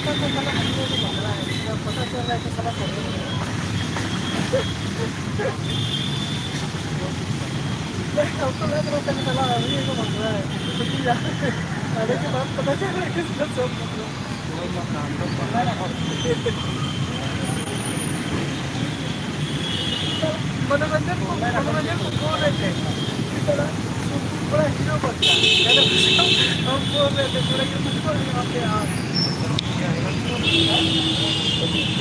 तो साला हम लोग को पकड़ा है, जब पता चल रहा है कि साला पकड़े नहीं। हमको लग रहा था कि साला अभी को पकड़ा है, लेकिन यार आने के बाद पता चल रहा है कि इसका सब पकड़ा। मनोरंजन को बोल रहे थे कि साला बड़ा हीरो बनता है, हम बोल रहे थे थोड़ा कि मुझको नहीं आते आप क्या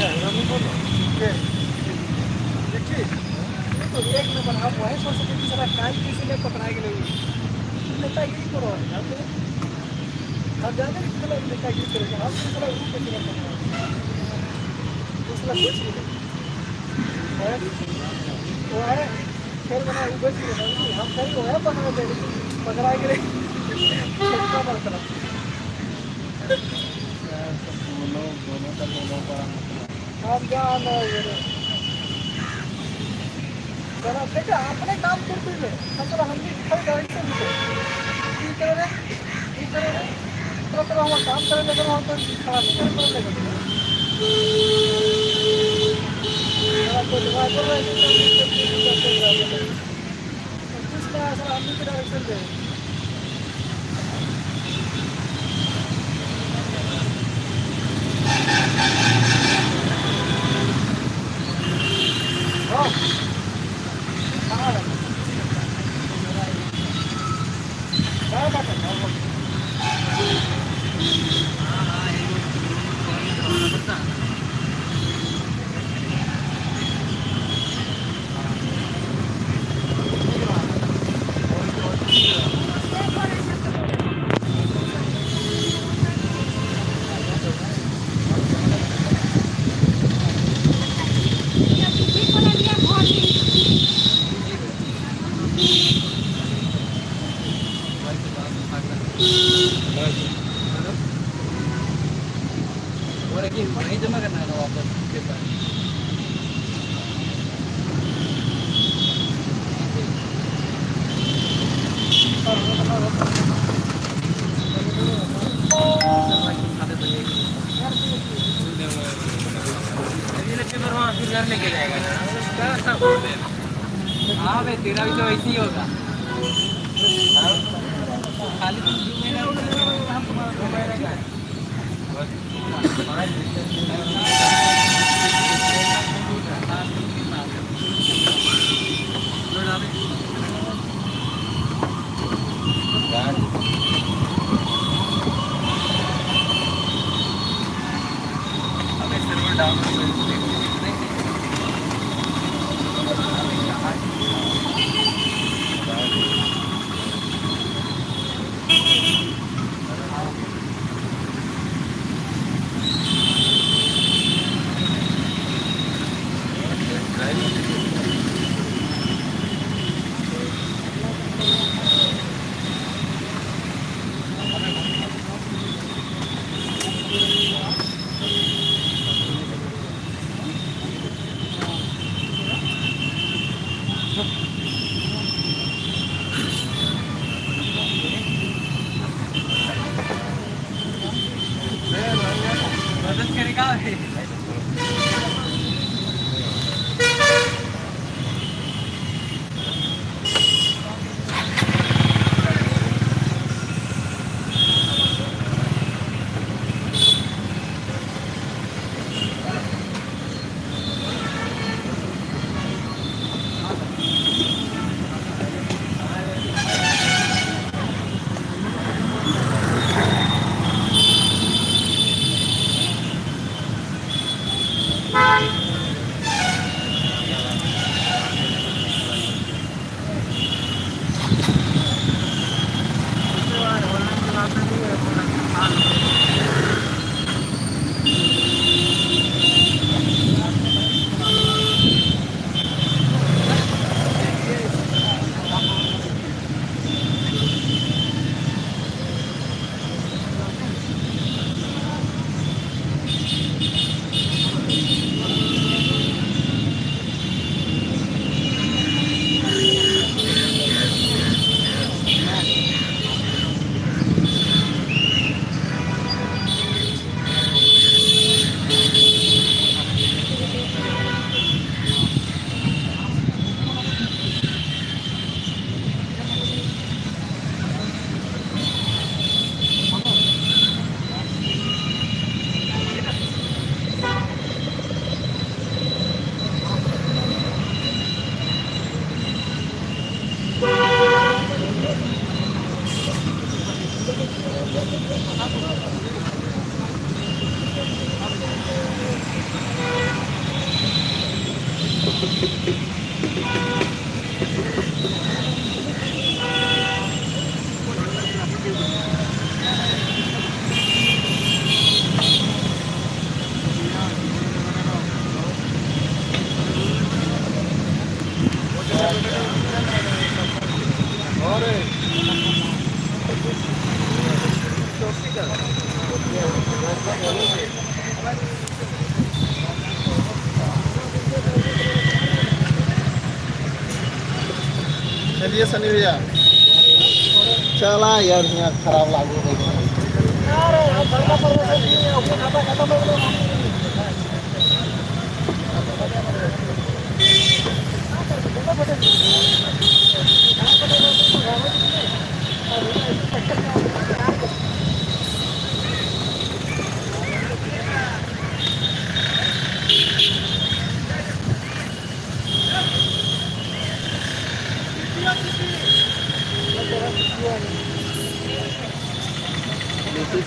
है नहीं बोलो देखिए ये तो एक नंबर आप वही सोच सकते कि साला काल किसी ने पकड़ा के नहीं नेतागिरी करो आप जाने कि साला नेतागिरी करेगा आप साला वो कैसे पकड़ा दूसरा कुछ नहीं वो है खेल बना वो बच गए हम सही हो है पकड़ा दे पकड़ा के छोटा पड़ता दोनों का आप जान जरा देखा अपने काम करते हुए मतलब हम भी खड़े डायरेक्शन में करे तो हम काम करें लेकिन हम तो खड़ा नहीं कर लेगा तो दिमाग कर रहे हैं इसलिए ऐसा हम भी डायरेक्शन दे वही जमा करना है वापस के पास लेके जाएगा हाँ भाई तेरा भी तो वैसे ही होगा खाली मदद करेगा चलिए सनी भैया, चला यार यहाँ खराब लागू हो गई।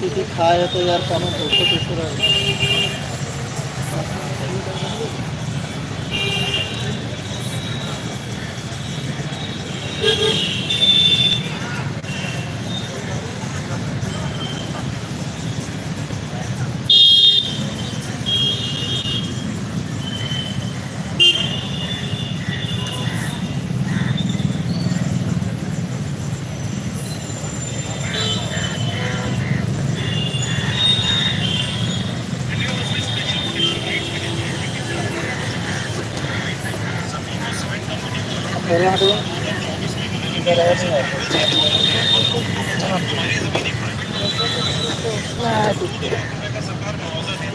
लिट्टी खाए है तो यार कानून दोस्तों कैसे रहे। मेरे यहाँ तो इधर है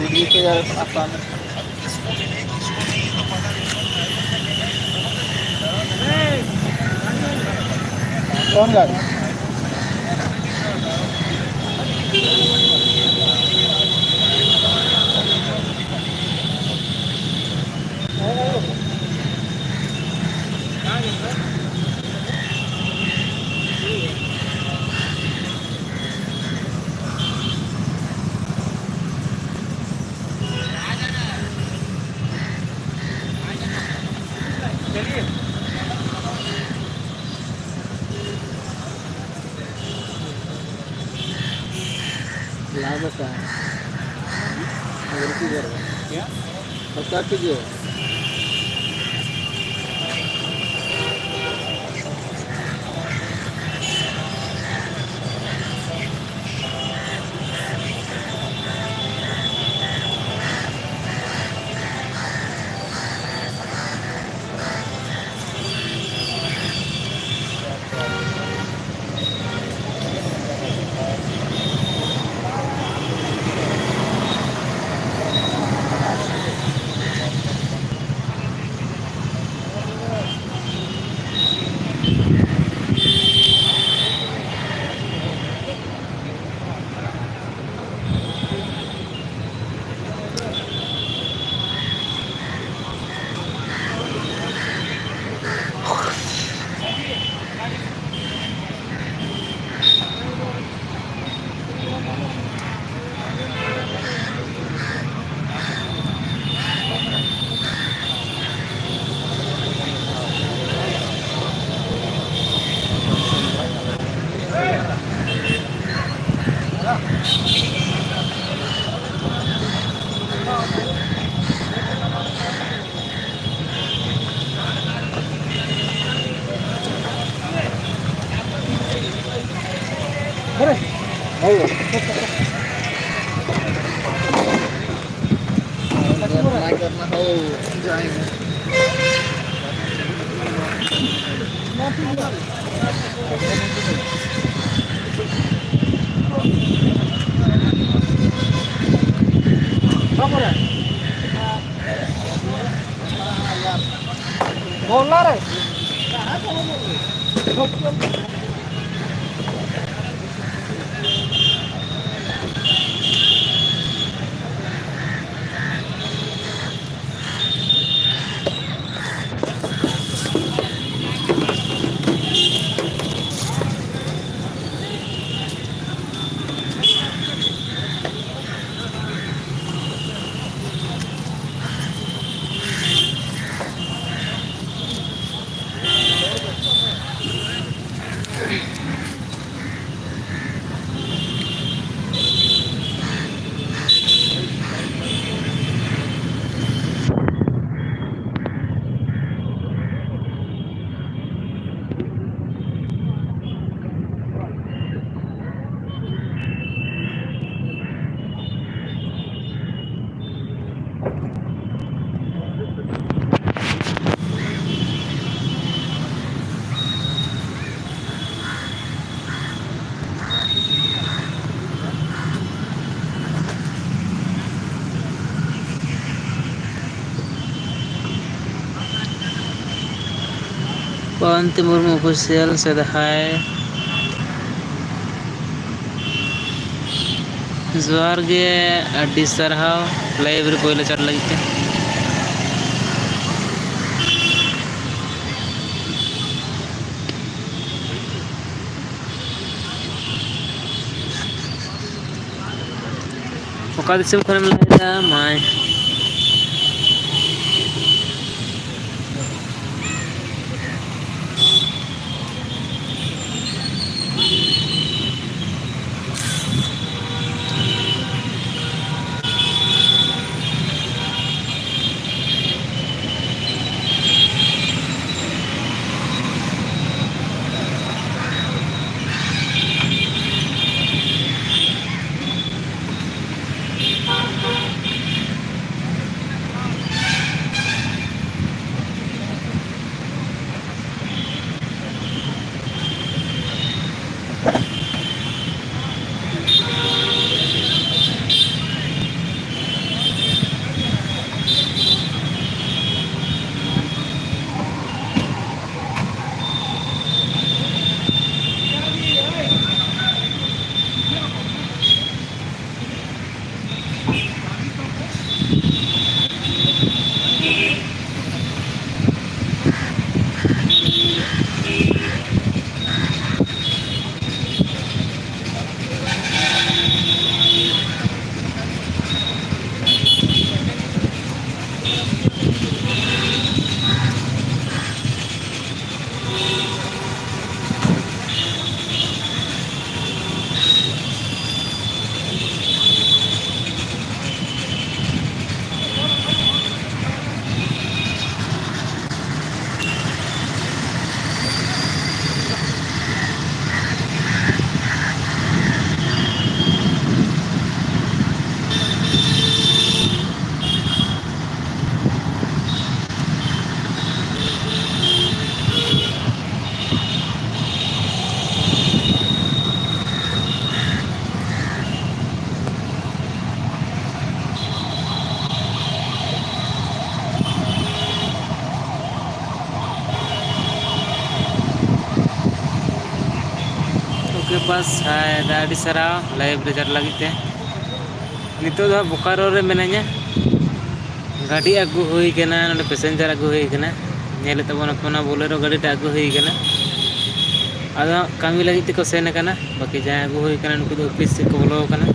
नहीं है यार आसान कौन गाड़ी लागत है क्या बता कीजिए करना हो जाएंगे बोलना रे Pawanti Murmu official said hi. जोहार गे अड्डी सरहाव लाइव रे पहले चढ़ लगी थे ओका दिसम खरम लाइदा माय ओके पास हाय अड्डी सरहाव लाइव रे चढ़ लगी थे नितो दो बोकारो रे मेना냐 गाड़ी अगू हुई कना नोडे पैसेंजर अगू हुई कना नेले तबन अपना बोलेरो गाड़ी टा अगू हुई कना आदा कामी लगी ते को सेन कना बाकी जाय अगू हुई कना नुकु दो ऑफिस से को बोलो कना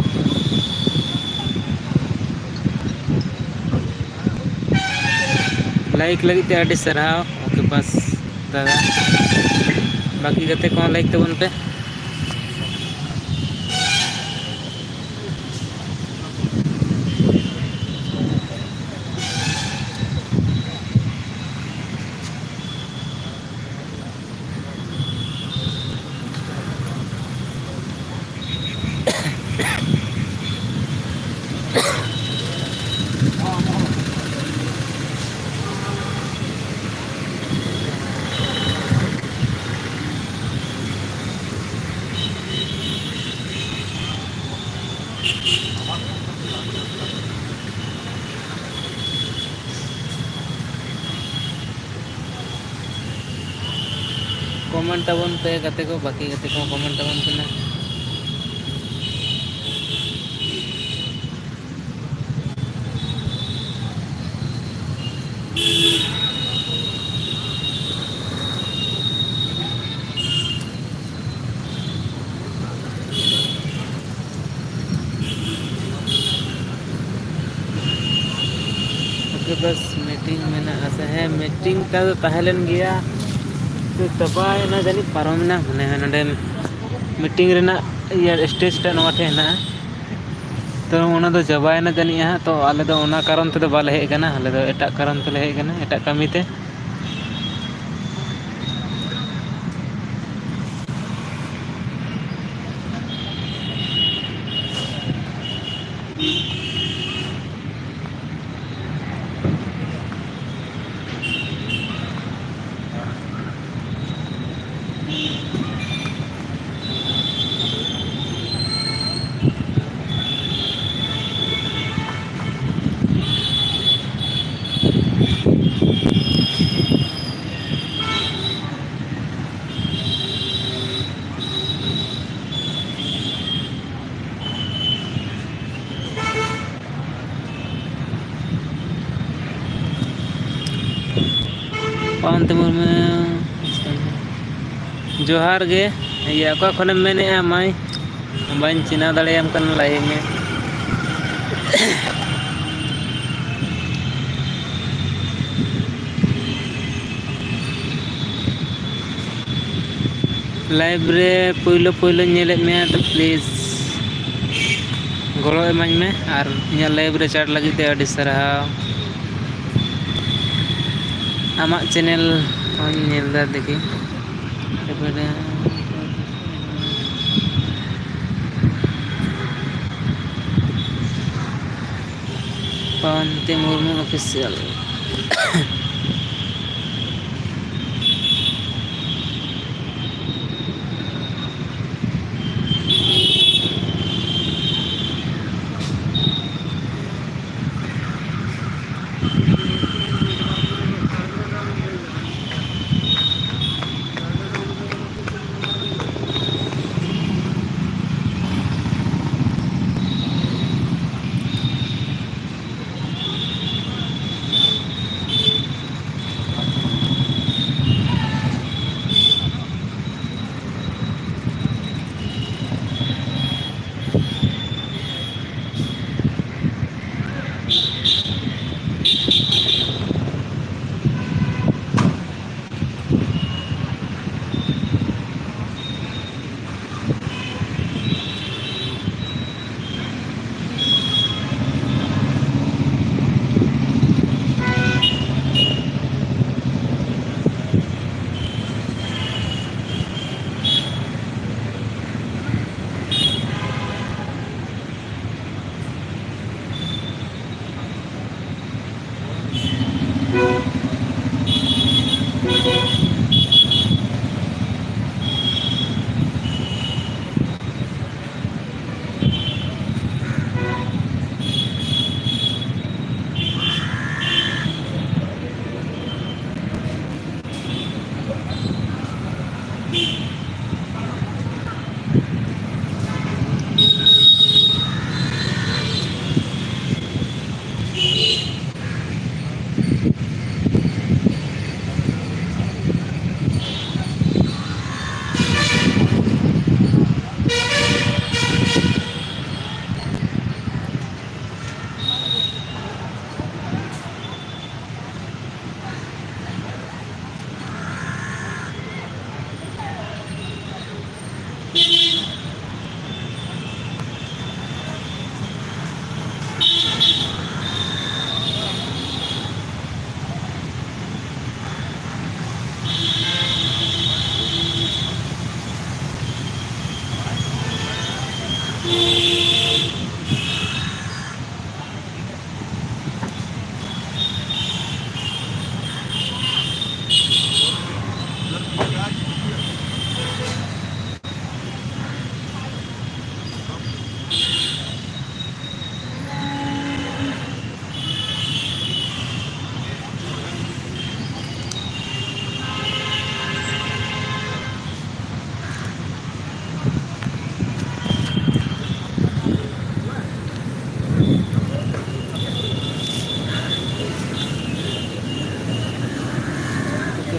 लाइक लगी ते अड्डी सरहाव ओके पास दादा बाकी गते को लाइक तबन पे कमेंट तबन पे गते को बाकी गते को कमेंट तबन पे ना ओके बस मीटिंग में ना ऐसा है मीटिंग का तो तहलन गया तो दबाए ना जानी पारम ना मने नडे मीटिंग रेना या स्टेज टा नवा ठे ना तो ओना दो जबाए ना जानी हा तो आले दो ओना कारण ते दो बाले हे कना आले दो एटा कारण ते हे कना एटा कामी ते पावनते मुर्मू जोहार गे ये अका खने मेने माई बाइन चिना दाड़ेयाम कन लाई में लाइव रे पुइलो पुइलो नेले में तो प्लीज गलो एमाኝ में और इना लाइव रे चैट लगी ते अडी सरहाव आमा चैनल नेलदा देखी एबारे पावनते मुर्मू ऑफिशियल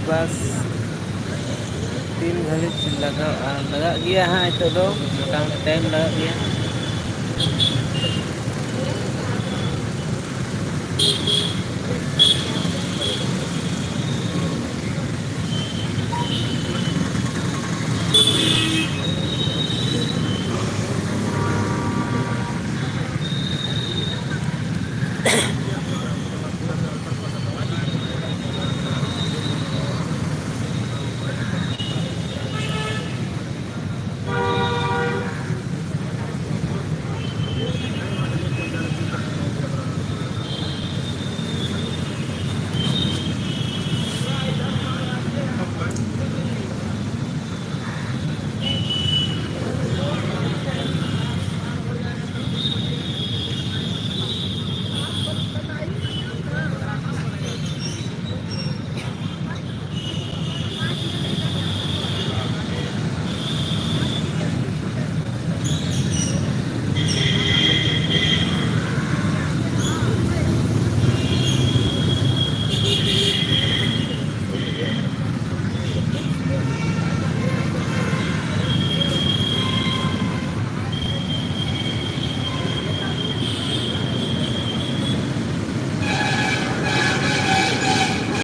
बस 3 घड़ी लगा गया हाँ तो दो मोटा टाइम लगा गया